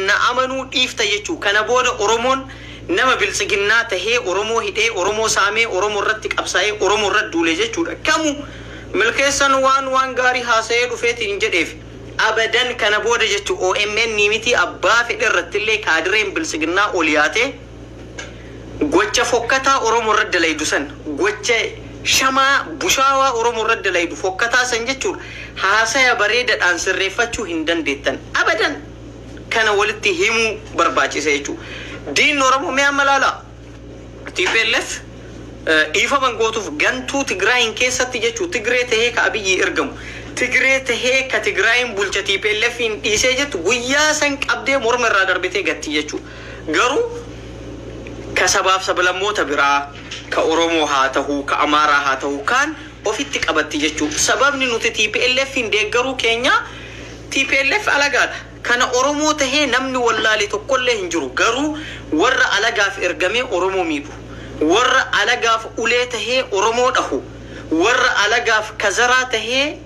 na amanuu dhiifta jechuu kana booda Oromoon nama bilisiginnaa tahee Oromoo hidhee Oromoo saamee Oromoo irratti qabsaa'ee Oromoo irratti duulee jechuudha. Kamu milkeessan waan gaarii haasa'ee dhufeetiin jedheef abadan kana booda jechuu OMN miti abbaa fedhe irratti illee kaadireen bilisiginnaa ol yaatee gocha fokkataa Oromoo irratti dalaydu san gocha shamaa bushaawaa Oromoo irratti dalaydu fokkataa san jechuudha. Haasaya bareedaadhaan sirreeffachuu hin dandeettan abadan kana walitti himuu barbaachisa jechuudha. Diin Oromoo mee amalala TPLF ifa mangootuuf gantuu Tigraayin keessatti jechuudha. Tigree tahee ka Abiyyi ergamu Tigree tahee ka Tigraayin bulcha TPLFin dhiisee jettu guyyaa san qabdee morma irraa darbitee gatti jechuudha. Garuu ka sabaaf sablammoota biraa ka Oromoo haa ta'u ka Amaaraa haa ta'u kan ofitti qabatti jechuudha. Sababni nuti TPLFin deeggaruu keenya TPLF alagaadha. Kana Oromoo tahee namni wallaale tokkollee hin jiru. Garuu warra alagaaf ergamee Oromoo miidhu, warra alagaaf ulee tahee Oromoo dhahu, warra alagaaf kazaraa tahee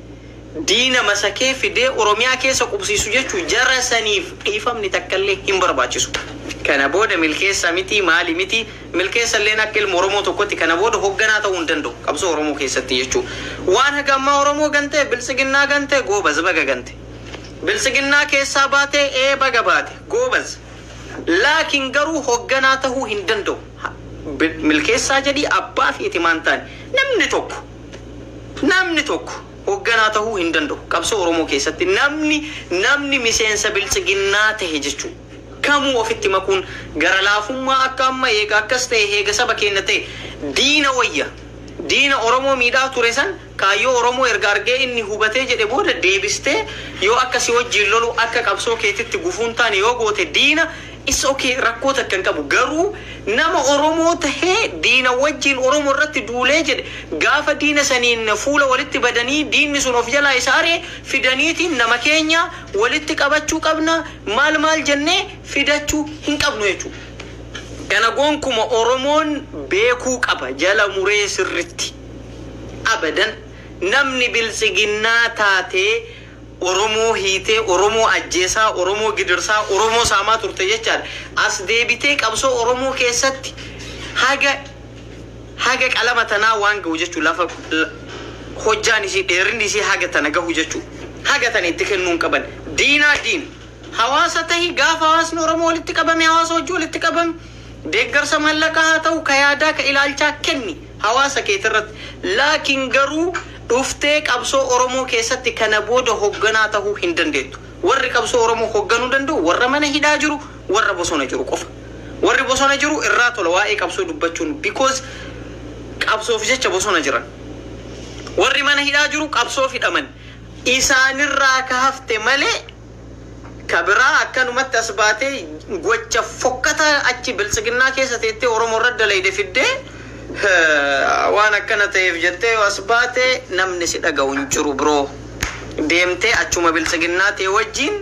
diina masakee fidee Oromiyaa keessa qubsiisu jechuudha. Jara saniif dhiifamni takkallee hin barbaachisu. Kana booda milkeessa miti maali miti milkeessa illee akka ilma Oromoo tokkotti kana booda hoogganaa ta'uu hin danda'u qabsoo Oromoo keessatti jechuudha. Waan hagammaa Oromoo gantee bilisiginnaa gantee goobaz baga gante. Bilisiginnaa keessaa baatee baga baate goobaz. Laakiin garuu hoogganaa ta'uu hin danda'u. Milkeessaa jedhii abbaa fi itimaan ta'an namni tokko hoogganaa ta'uu hin danda'u qabsoo Oromoo keessatti namni miseensa bilisiginnaa ta'e jechuudha. Kamu ofitti makuun gara laafummaa akka amma eega akkas ta'e eega saba keenya ta'e diina wayya diina Oromoo miidhaa ture san kaayyoo Oromoo erga argee inni hubatee jedhe booda deebistee yoo akkasii wajjin lolu akka qabsoo keetitti gufuun taane yoo goote diina is okay rakkoo takka hin qabu. Garuu nama Oromoo tahee diina wajjin Oromoo irratti duulee jedhe gaafa diina saniin fuula walitti badanii diinni sun of jalaa isaaree fidaniitiin nama keenya walitti qabachuu qabna maal jennee fidachuu hin qabnu jechuudha. Kana gonkuma Oromoon beekuu qaba jala muree sirritti abadan namni bilisiginnaa taatee Oromoo hiitee Oromoo ajjeesaa Oromoo gidirsaa Oromoo saamaa turte jechaadha. As deebitee qabsoo Oromoo keessatti haga qalama tanaa waan gahu jechuu lafa hojjaan isii dheerinni isii haga tana gahu jechuu haga tana itti kennuun qaban diin hawaasa tahi gaafa hawaasni Oromoo walitti qabame hawaasa hojii walitti qabame deeggarsa mallaqaa haa ta'u ka yaadaa ka ilaalchaa kenni hawaasa keetirratti. Laakiin garuu dhuftee qabsoo Oromoo keessatti kana booda hoogganaa ta'uu hin dandeettu. Warri qabsoo Oromoo hoogganuu danda'u warra mana hidhaa jiru warra bosona jiru qofa. Warri bosona jiru irraa tola waa'ee qabsoo dubbachuun because qabsoof jecha bosona jiran. Warri mana hidhaa jiru qabsoof hidhaman isaanirraa ka hafte malee kabiraa akkanumatti as baatee gocha fokkataa achi bilisiginnaa keessa teettee Oromoo irra dalayde fiddee waan akkana ta'eef jettee as baatee namni si dhaga'u hin jiru bro. Deemtee achuma bilisiginnaa ta'e wajjin